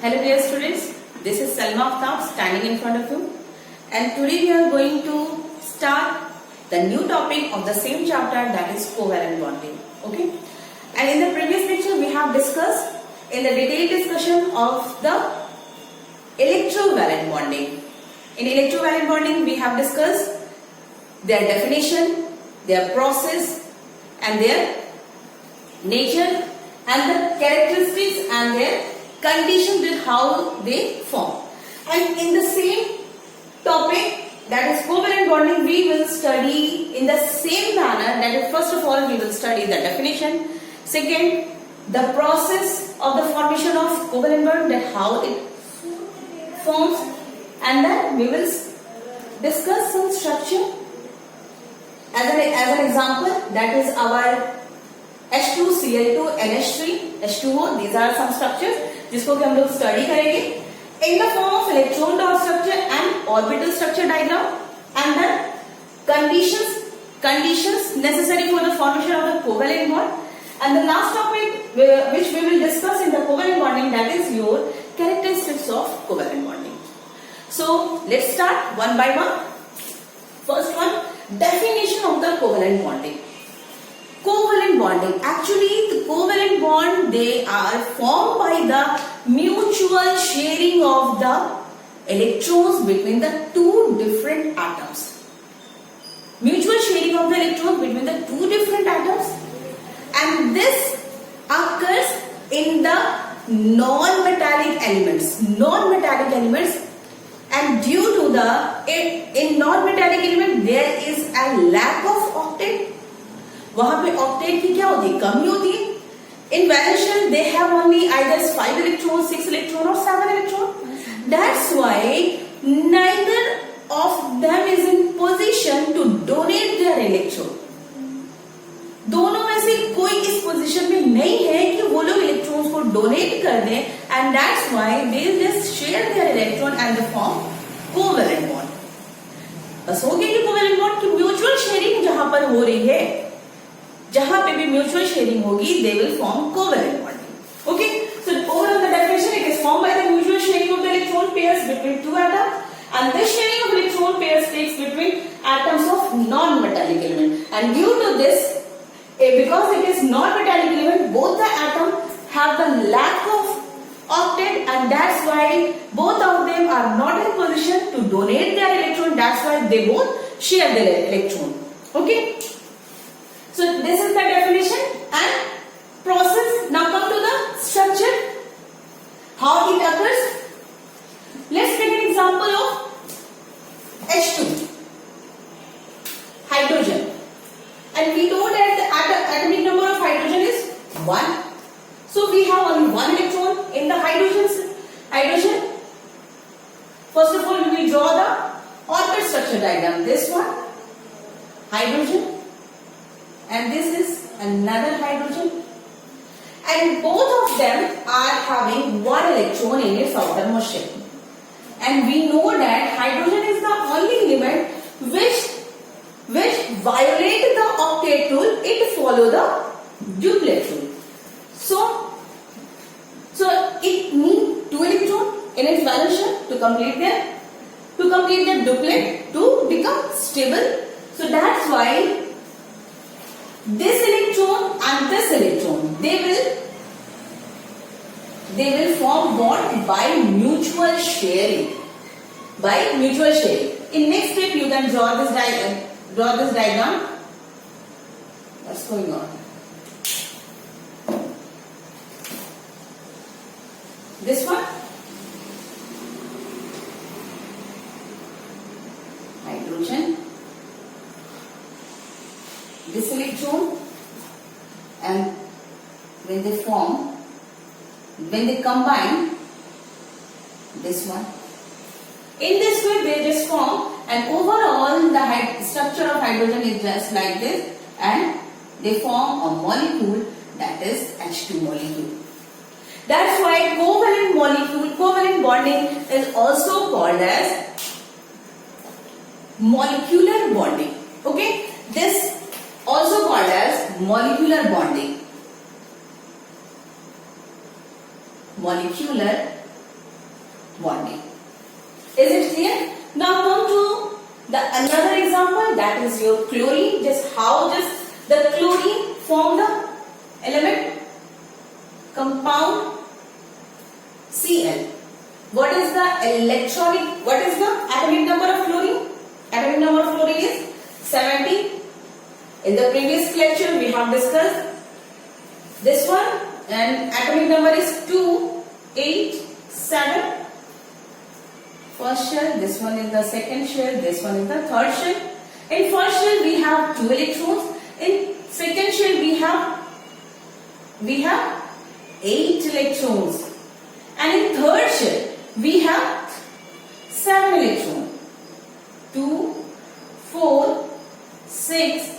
Hello dear students, this is Salma Aftab standing in front of you, and today we are going to start the new topic of the same chapter, that is covalent bonding. Okay, and in the previous lecture we have discussed in the detailed discussion of the electrovalent bonding. In electrovalent bonding we have discussed their definition, their process and their nature and the characteristics and their conditions with how they form. And in the same topic, that is covalent bonding, we will study in the same manner. That is, first of all we will study the definition, second the process of the formation of covalent bond, that how it forms, and then we will discuss some structure as an example, that is our H2Cl2 NH3 H2O. These are some structures जिसको कि हम लोग study करेंगे in the form of electron dot structure and orbital structure diagram, and the conditions necessary for the formation of the covalent bond, and the last topic which we will discuss in the covalent bonding, that is your characteristics of covalent bonding. So let's start one by one. First one, definition of the covalent bonding. Covalent bonding, actually the covalent bond, they are formed by the mutual sharing of the electrons between the two different atoms. Mutual sharing of the electrons between the two different atoms, and this occurs in the non-metallic elements. And due to in non-metallic element there is a lack of octet. वहां पे octet की क्या होती है, कमी होती है. In valence shell they have only either 5 electrons, 6 electrons or 7 electrons. That's why neither of them is in position to donate their electron. दोनों में से कोई इस पोजीशन में नहीं है कि वो लोग इलेक्ट्रॉन्स को डोनेट कर दें, and that's why they just share their electron and they form covalent bond. बस हो गया कि covalent bond की म्यूचुअल शेयरिंग जहां पर हो रही है, जहां पे भी म्यूचुअल शेयरिंग होगी, they will form covalent bonding. Okay, so overall the definition, it is formed by the mutual sharing of the electron pairs between two atoms, and this sharing of electron pairs takes between atoms of non-metallic element, and due to this, because it is non-metallic element, both the atoms have the lack of octet, and that's why both of them are not in position to donate their electron. That's why they both share their electron. Okay, so this is the definition and process. Now come to the structure, how it occurs. Let's take an example of H2, hydrogen, and we know that the atomic number of hydrogen is 1. So we have only one electron in the hydrogen. First of all, we will draw the orbital structure diagram. This one, hydrogen, and this is another hydrogen, and both of them are having one electron in its outermost shell. And we know that hydrogen is the only element which violate the octet rule. It follow the duplet rule. So it needs 2 electrons in its valence shell to complete their duplet to become stable. So that's why this electron and this electron, they will form bond by mutual sharing. In next step you can draw this diagram. What's going on? This one, hydrogen, this electron, and when they combine, this one, in this way they just form, and overall the structure of hydrogen is just like this, and they form a molecule, that is H2 molecule. That's why covalent bonding is also called as molecular bonding. Okay, this also called as molecular bonding. molecular bonding. Is it clear? Now come to the another example, that is your chlorine. Just how does the chlorine form the element? Compound Cl. What is the atomic number of chlorine? Atomic number of chlorine is 70. In the previous lecture we have discussed this one, and atomic number is 2, 8, 7. First shell, this one is the second shell, this one is the third shell. In first shell we have 2 electrons. In second shell we have 8 electrons. And in third shell we have 7 electrons. 2, 4, 6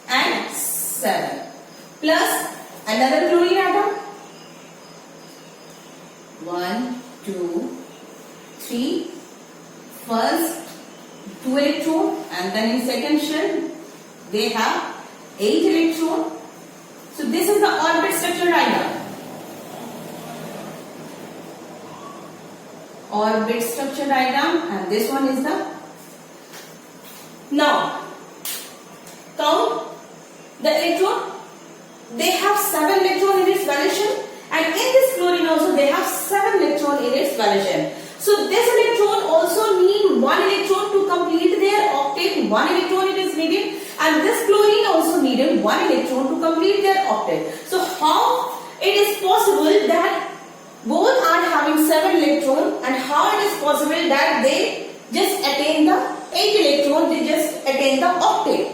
and 7. Plus another chlorine atom. 1, 2, 3. First 2 electrons, and then in second shell they have 8 electrons. So this is the orbit structure diagram. Orbit structure diagram, and this one is the. Now count the electron. They have 7 electrons in its valence, and in this chlorine also they have 7 electrons in its valence. So this electron also need 1 electron to complete their octet. 1 electron it is needed, and this chlorine also needed 1 electron to complete their octet. So how it is possible that both are having 7 electrons, and how it is possible that they just attain the 8 electrons, they just attain the octet?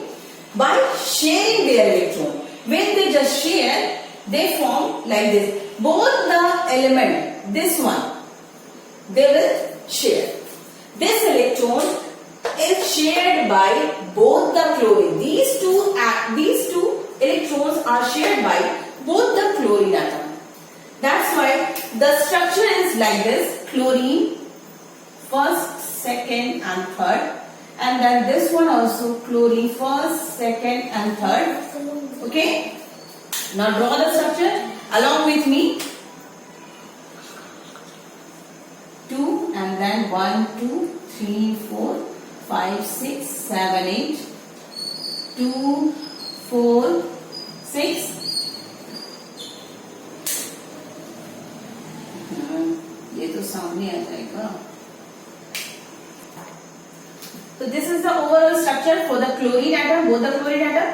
By sharing their electron. When they just share, they form like this. Both the element, this one, they will share. This electron is shared by both the chlorine. These two electrons are shared by both the chlorine atom. That's why the structure is like this: chlorine, first, second and third, and then this one also chlorine, first, second and third. Okay? Now draw the structure along with me. 2 and then 1, 2, 3, 4, 5, 6, 7, 8. 2, 4, 6. ये तो सामने आ जाएगा. So this is the overall structure for the chlorine atom, both the chlorine atom.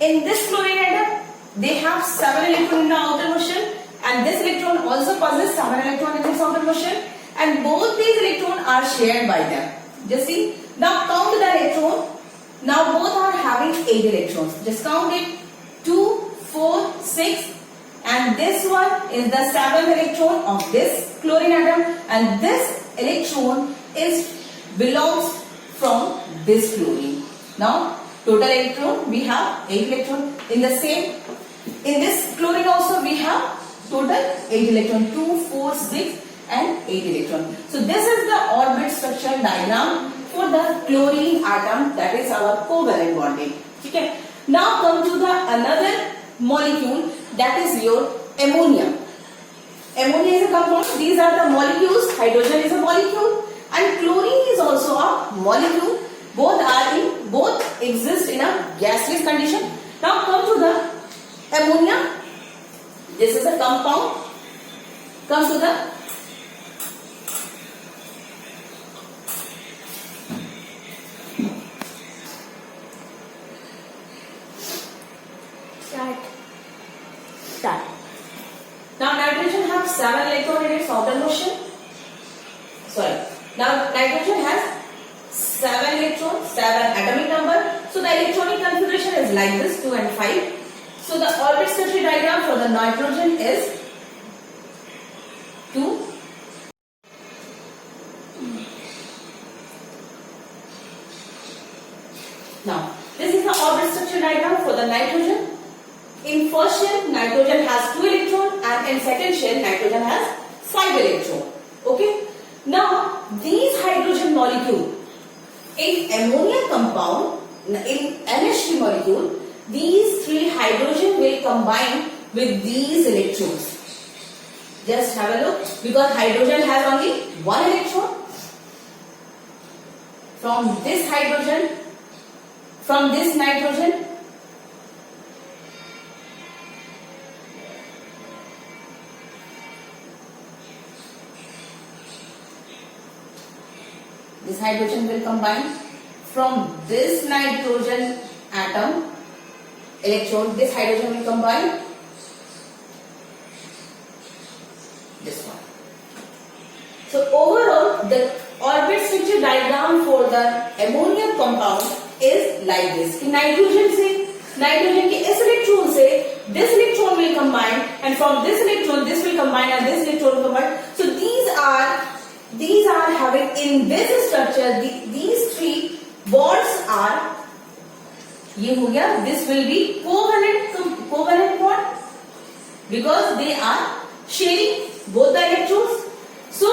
In this chlorine atom, they have 7 electrons in the outermost shell, and this electron also possesses 7 electrons in its outermost shell, and both these electrons are shared by them. Just see. Now count the electron. Now both are having 8 electrons. Just count it. 2, 4, 6, and this one is the 7th electron of this chlorine atom, and this electron belongs from this chlorine. Now total electron we have 8 electrons. In this chlorine also we have total 8 electrons. 2, 4, 6 and 8 electrons. So this is the orbit structure diagram for the chlorine atom, that is our covalent bonding. Okay. Now come to the another molecule, that is your ammonia. Ammonia is a compound. These are the molecules. Hydrogen is a molecule and chlorine is also a molecule. Both exist in a gaseous condition. Now come to the ammonia. This is a compound. Come to the start. Now nitrogen has 7 electrons in its outermost shell. Now nitrogen has 7 electrons, 7 atomic number. So the electronic configuration is like this, 2 and 5. So the orbit structure diagram for the nitrogen is 2. Now this is the orbit structure diagram for the nitrogen. In first shell, nitrogen has 2 electrons, and in second shell, nitrogen has 5 electrons. Okay. Now these hydrogen molecule in ammonia compound, in NH3 molecule, these 3 hydrogen will combine with these electrons. Just have a look, because hydrogen has only one electron. From this hydrogen, from this nitrogen, this hydrogen will combine. From this nitrogen atom electron, this hydrogen will combine this one. So overall, the orbit structure diagram for the ammonia compound is like this. कि nitrogen के इस electron से this electron will combine, and from this electron this will combine, and this electron will combine. So these are having in this structure, these three bonds are, ये हो गया, this will be covalent bond, because they are sharing both the electrons. So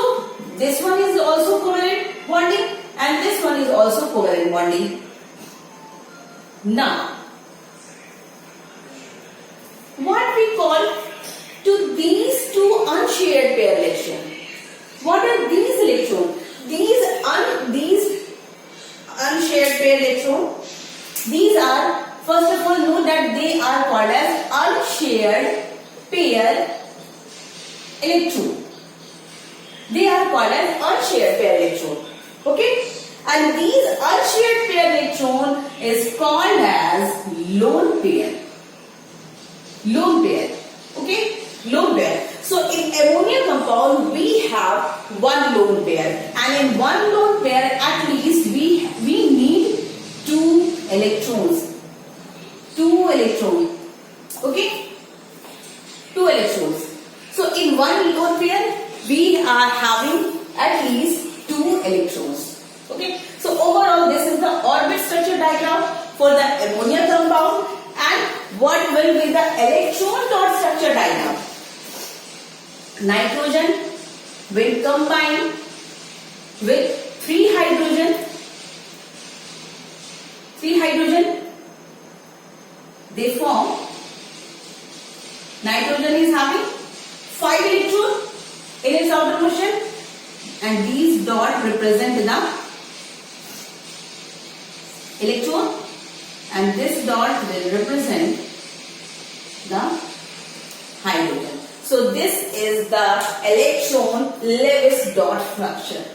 this one is also covalent bonding, and this one is also covalent bonding. Now, what we call to these two unshared pair electrons? What are these electrons? These unshared pair electrons, these are, first of all, know that they are called as unshared pair electron. They are called as unshared pair electron. Okay? And these unshared pair electron is called as lone pair. Lone pair. Okay? Lone pair. So in ammonia compound we have one lone pair, and in one lone pair at least we need two electrons. Okay? Two electrons. So in one lone pair we are having at least two electrons. Okay? So overall this is the orbit structure diagram for the ammonia compound, and what will be the electron dot structure diagram? Nitrogen will combine with three hydrogen. They form, nitrogen is having 5 electrons in its outermost shell, and these dots represent the electron, and this dot will represent the hydrogen. So this is the electron Lewis dot structure.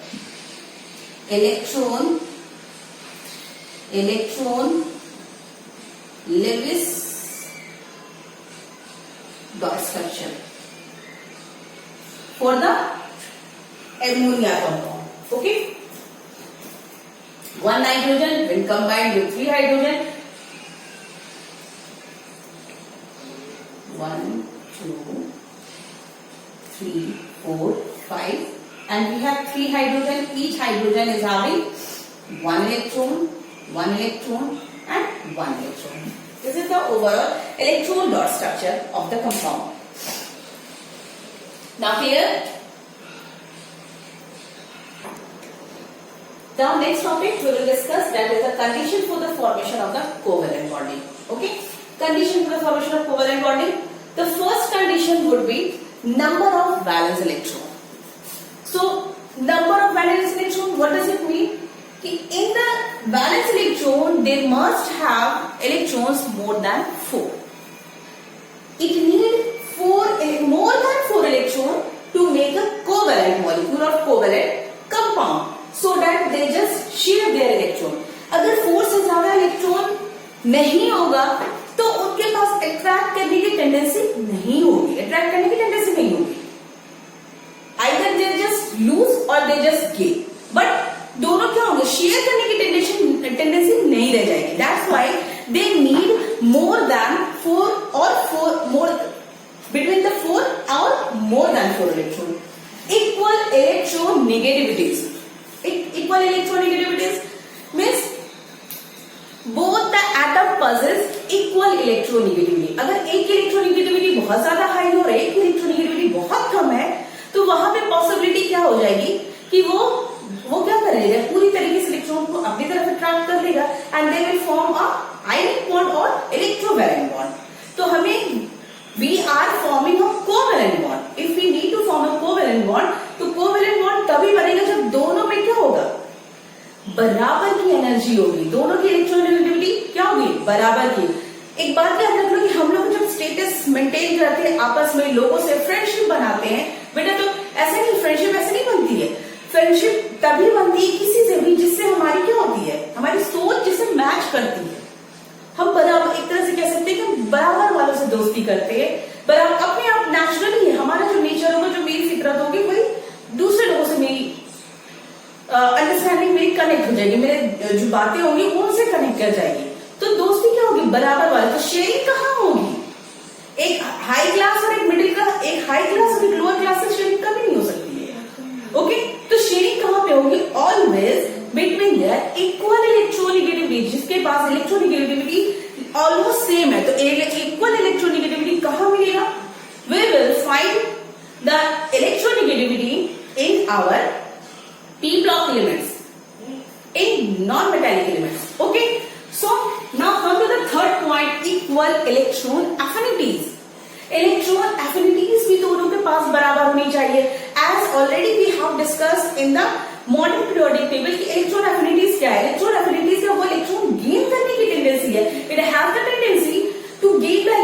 Electron Lewis dot structure for the ammonia compound. Okay? One nitrogen will combine with three hydrogen. 1, 2, 3, 4, 5, and we have three hydrogen. Each hydrogen is having one electron, and one electron. This is the overall electron dot structure of the compound. Now here, the next topic we will discuss, that is the condition for the formation of the covalent bonding. Okay? Condition for the formation of covalent bonding. The first condition would be number of valence electron. So, number of valence electron, what does it mean? In the valence electron, they must have electrons more than 4. It needs more than 4 electrons to make a covalent molecule or covalent compound, so that they just share their electron. अगर 4 से ज्यादा electron नहीं होगा तो उनके पास attract करने की tendency नहीं होगी, either they just lose or they just gain. But दोनों क्या होंगे, शेयर करने की टेंडेंसी नहीं रह जाएगी. That's why they need more than 4 or more between the 4 or more than 4 electrons. Equal electronegativities. Equal electronegativities means both the atom possess equal electronegativity. अगर एक इलेक्ट्रोनेगेटिविटी बहुत ज्यादा हाई हो और एक इलेक्ट्रोनेगेटिविटी बहुत कम है, तो वहां पे पॉसिबिलिटी क्या हो जाएगी कि वो क्या कर लेगा, पूरी तरीके से इलेक्ट्रॉन को अपनी तरफ अट्रैक्ट कर लेगा, and they will form a ionic bond और इलेक्ट्रोवैलेंट बॉन्ड. तो हमें we are forming a covalent bond. If we need to bond, तो कोवेलेंट बॉन्ड तभी बनेगा जब दोनों में क्या होगा, बराबर की एनर्जी होगी, दोनों की इलेक्ट्रोनेगेटिविटी क्या होगी, बराबर की। एक बात याद रख लो कि हम लोग जब स्टेटस मेंटेन करते हैं आपस में, लोगों से फ्रेंडशिप बनाते हैं बेटा, तो ऐसे नहीं, फ्रेंडशिप ऐसे नहीं बनती है। फ्रेंडशिप तभी बनती है किसी से भी जिससे हमारी क्या होती है, हमारी सोच जिससे मैच करती है। हम बराबर, एक तरह से कह सकते हैं कि हम बराबर वालों से दोस्ती करते हैं, बराबर अपने आप नेचुरली है, हमारा जो नेचर होगा, जो मेरी फितरत होगी, वही दूसरे लोगों से मेरी अंडरस्टैंडिंग मेरी कनेक्ट हो जाएगी, मेरे जो बातें होंगी उनसे कनेक्ट कर जाएगी, तो दोस्ती क्या होगी, बराबर वाले। तो शेयरिंग कहाँ होगी, एक हाई क्लास और एक मिडिल क्लास, एक हाई क्लास और एक लोअर क्लास से शेयरिंग कभी नहीं हो सकती है। ओके, तो शेयरिंग कहाँ पे होगी, always between their equal electronegativity, जिसके पास इलेक्ट्रोनेगेटिविटी ऑलमोस्ट सेम है। तो इक्वल इलेक्ट्रोनेगेटिविटी कहाँ मिलेगा, we will find the electronegativity in our p block elements, in non-metallic elements. Okay, so now come to the third point, equal electron affinities. Electron affinities भी दोनों के पास बराबर होनी चाहिए। As already we have discussed in the modern periodic table कि electron affinities क्या है। Electron affinities का वो इलेक्ट्रॉन गेन करने की टेंडेंसी है। It has the tendency to gain the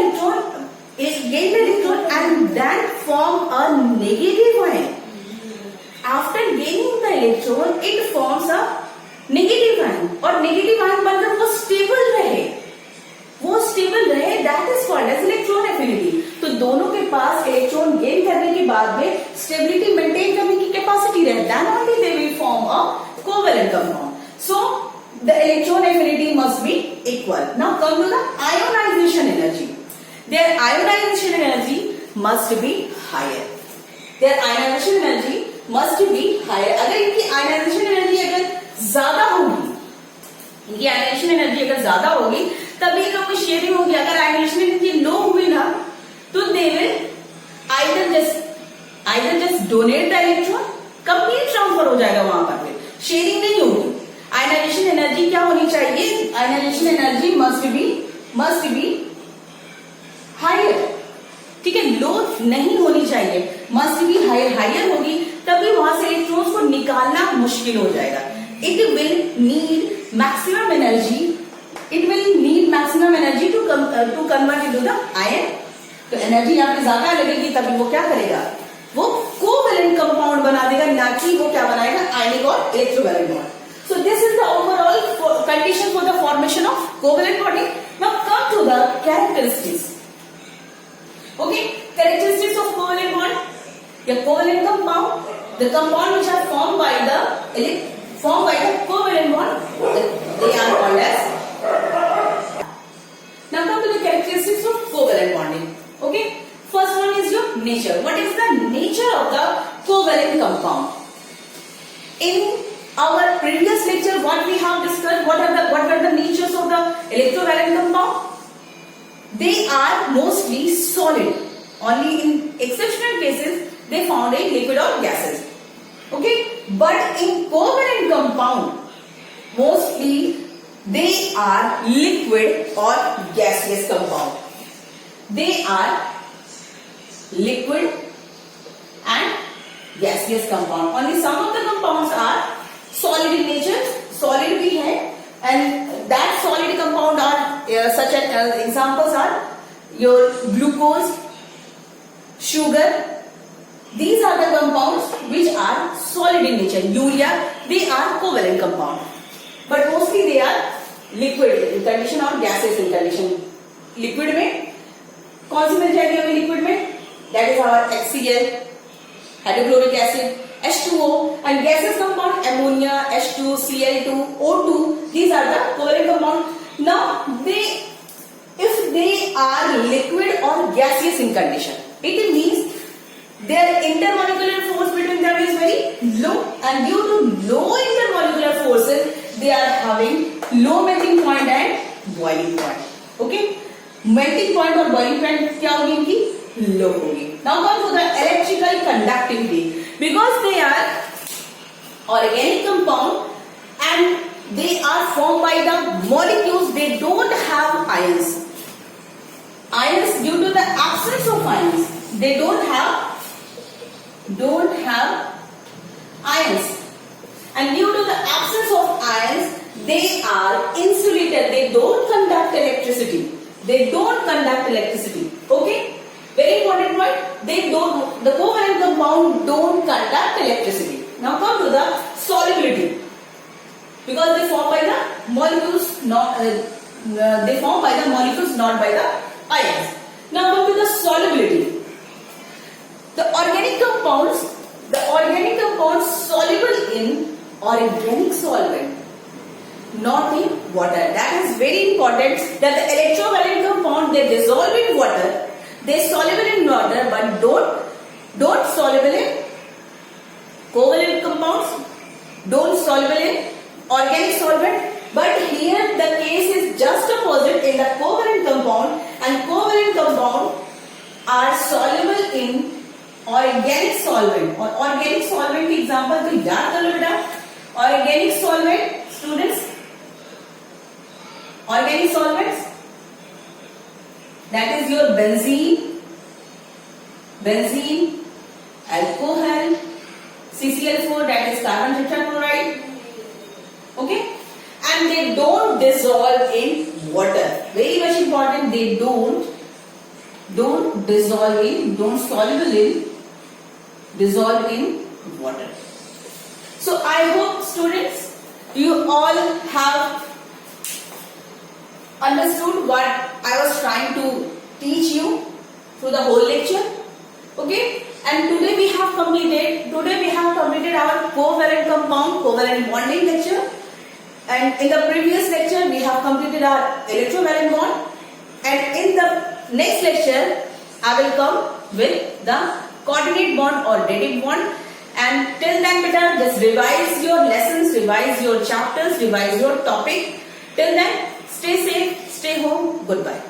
electron and then form a negative ion. After gaining the electron, it forms a negative ion, और negative ion बनकर वो stable रहे, that is called as electron affinity। तो दोनों के पास electron gain करने के बाद में स्टेबिलिटी मेंटेन करने की कैपेसिटी रहे, then only they will form a covalent compound. So the electron affinity must be equal. Now come to the ionization energy. Their ionization energy must be higher. अगर इनकी ionization energy अगर ज्यादा होगी, तभी इन लोगों की शेयरिंग होगी। अगर आयनाइजेशन एनर्जी लो हुई ना, तो they will either just donate the electron, complete transfer हो जाएगा, वहां पर शेयरिंग नहीं होगी। आयनाइजेशन एनर्जी क्या होनी चाहिए, ionization energy must be higher, ठीक है, लो नहीं होनी चाहिए, मस्ट बी हायर होगी, तभी वहां से इलेक्ट्रॉन्स को निकालना मुश्किल हो जाएगा। It will need maximum energy to convert into the ion. तो एनर्जी यहाँ पे ज्यादा लगेगी, तभी वो क्या करेगा, वो कोवेलेंट कंपाउंड बना देगा, ना कि वो क्या बनाएगा, आयनिक और electrovalent bond. So this is the overall condition for the formation of covalent bonding. Now come to the characteristics. Okay, characteristics of covalent bond. The covalent compound, the compound which are formed by the covalent bond, they are called as. Now come to the characteristics of covalent bonding. Okay, first one is your nature. What is the nature of the covalent compound? In our previous lecture, what we have discussed, what were the natures of the electrovalent compound? They are mostly solid. Only in exceptional cases they found in liquid or gases. Okay, but in covalent compound mostly they are liquid or gaseous compound. They are liquid and gaseous compound. Only some of the compounds are solid in nature, solid भी है, and that solid compound are such as examples are your glucose, sugar. These are the compounds which are solid in nature. Urea, they are covalent compound, but mostly they are liquid in condition or gaseous in condition. Liquid में कौन सी मिल जाएगी हमें liquid में, that is our HCl, hydrochloric acid, H2O, and gaseous compound ammonia, H2, Cl2, O2. These are the covalent compound. Now if they are liquid or gaseous in condition, it means their intermolecular force between them is very low, and due to low intermolecular forces they are having low melting point and boiling point. Okay, melting point और boiling point क्या होगी इनकी, low होगी. Now come to the electrical conductivity. Because they are organic compound and they are formed by the molecules, they don't have ions. Ions, due to the absence of ions, they don't have don't have ions. And due to the absence of ions, they are insulated. They don't conduct electricity. They don't conduct electricity. Okay? Very important point. The covalent compound don't conduct electricity. Now come to the solubility. Because they form by the molecules, not by the ions. Now come to the solubility. The organic compounds soluble in organic solvent, not in water. That is very important, that the electrovalent compound, they dissolve in water, they soluble in water, but don't soluble in covalent compounds, don't soluble in organic solvent. But here the case is just opposite in the covalent compound, and covalent compound are soluble in organic solvent. और organic solvent के example तो याद कर लो बेटा. Organic solvent, students, organic solvents, that is your benzene, alcohol, CCl4, that is carbon tetrachloride. Okay, and they don't dissolve in water. Very much important. They don't dissolve in, don't soluble in, dissolve in water. So I hope students, you all have understood what I was trying to teach you through the whole lecture. Okay, and today we have completed our covalent compound, covalent bonding lecture, and in the previous lecture we have completed our electrovalent bond, and in the next lecture I will come with the coordinate bond or dative bond. And till then beta, just revise your lessons, revise your chapters, revise your topic. Till then, stay safe, stay home, goodbye.